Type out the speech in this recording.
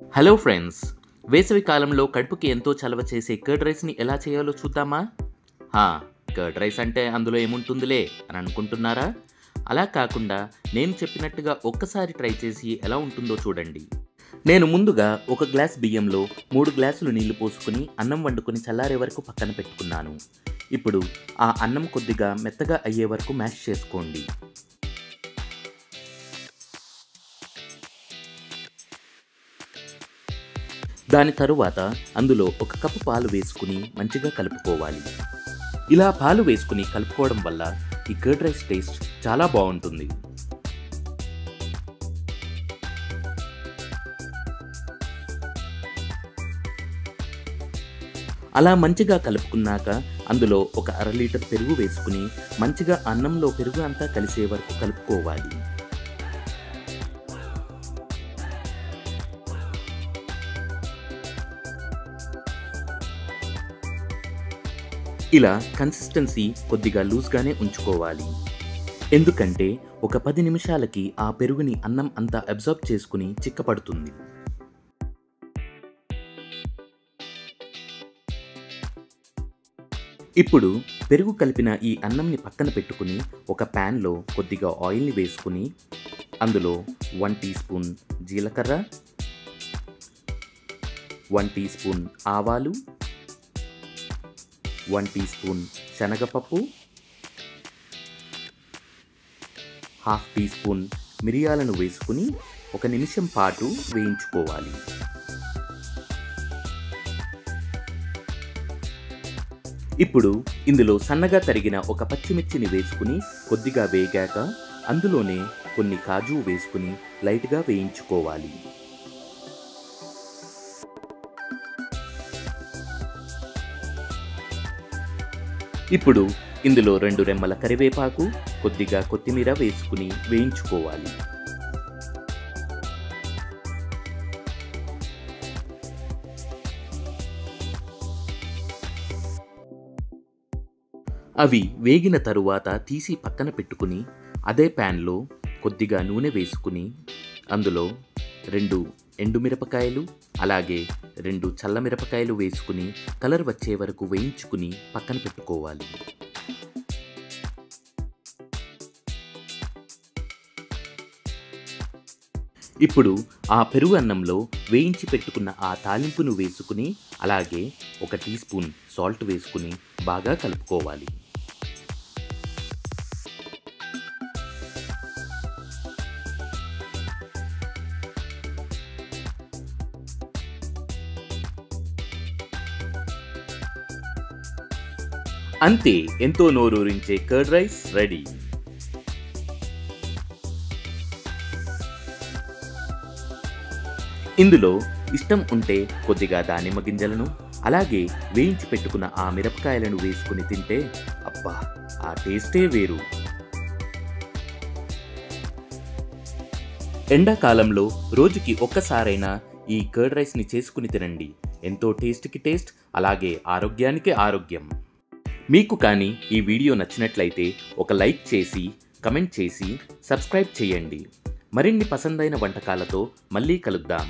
Hello friends, వేసవి కాలంలో కడుపుకి ఎంతో చలవ చేసే కర్డ్ రైస్ని ఎలా చేయాలో చూద్దామా? కర్డ్ రైస్ అంటే అందులో ఏముంటుందిలే అని అనుకుంటున్నారా? అలా కాకుండా నేను చెప్పినట్టుగా ఒక్కసారి ట్రై చేసి ఎలా ఉంటుందో చూడండి. నేను ముందుగా ఒక గ్లాస్ బియ్యంలో 3 గ్లాసులు నీళ్లు పోసుకుని అన్నం వండుకొని చల్లారే వరకు పక్కన పెట్టుకున్నాను. ఇప్పుడు ఆ అన్నం కొద్దిగా మెత్తగా అయ్యే వరకు మ్యాష్ చేసుకోండి. దాని తరువాత అందులో 1 కప్పు పాలు వేసుకుని మంచిగా కలుపుకోవాలి. ఇలా పాలు వేసుకుని కలుపుకోవడం వల్ల ఈ కర్డ్ రైస్ టేస్ట్ చాలా బాగుంటుంది. అలా మంచిగా కలుపుకున్నాక అందులో 1/2 లీటర్ పెరుగు వేసుకుని మంచిగా అన్నంలో పెరుగు అంతా కలిసే వరకు కలుపుకోవాలి. ఇలా కన్సిస్టెన్సీ కొద్దిగా లూజ్గానే ఉంచుకోవాలి. ఎందుకంటే ఒక 10 నిమిషాలకి ఆ పెరుగుని అన్నం అంతా అబ్జార్బ్ చేసుకుని చిక్కపడుతుంది. ఇప్పుడు పెరుగు కలిపిన ఈ అన్నంని పక్కన పెట్టుకుని ఒక ప్యాన్లో కొద్దిగా ఆయిల్ని వేసుకుని అందులో 1 టీ స్పూన్ జీలకర్ర, 1 టీ స్పూన్ ఆవాలు, 1 టీ స్పూన్ శనగపప్పు, 1/2 టీ స్పూన్ మిరియాలను వేసుకుని 1 నిమిషం పాటు వేయించుకోవాలి. ఇప్పుడు ఇందులో సన్నగా తరిగిన ఒక పచ్చిమిర్చిని వేసుకుని కొద్దిగా వేగాక అందులోనే కొన్ని కాజు వేసుకుని లైట్గా వేయించుకోవాలి. ఇప్పుడు ఇందులో 2 రెమ్మల కరివేపాకు, కొద్దిగా కొత్తిమీర వేసుకుని వేయించుకోవాలి. అవి వేగిన తరువాత తీసి పక్కన పెట్టుకుని అదే ప్యాన్లో కొద్దిగా నూనె వేసుకుని అందులో 2 ఎండుమిరపకాయలు అలాగే 2 చల్లమిరపకాయలు వేసుకుని కలర్ వచ్చే వరకు వేయించుకుని పక్కన పెట్టుకోవాలి. ఇప్పుడు ఆ పెరుగు అన్నంలో వేయించి పెట్టుకున్న ఆ తాలింపును వేసుకుని అలాగే 1 టీ స్పూన్ సాల్ట్ వేసుకుని బాగా కలుపుకోవాలి. అంతే, ఎంతో నోరూరించే కర్డ్ రైస్ రెడీ. ఇందులో ఇష్టం ఉంటే కొద్దిగా దానిమ్మ గింజలను అలాగే వేయించి పెట్టుకున్న ఆ మిరపకాయలను వేసుకుని తింటే అబ్బా, ఆ టేస్టే వేరు. ఎండాకాలంలో రోజుకి ఒక్కసారైనా ఈ కర్డ్ రైస్ని చేసుకుని తినండి. ఎంతో టేస్ట్కి టేస్ట్ అలాగే ఆరోగ్యానికి ఆరోగ్యం. మీకు కానీ ఈ వీడియో నచ్చినట్లయితే ఒక లైక్ చేసి కమెంట్ చేసి సబ్స్క్రైబ్ చేయండి. మరిన్ని పసందైన వంటకాలతో మళ్ళీ కలుద్దాం.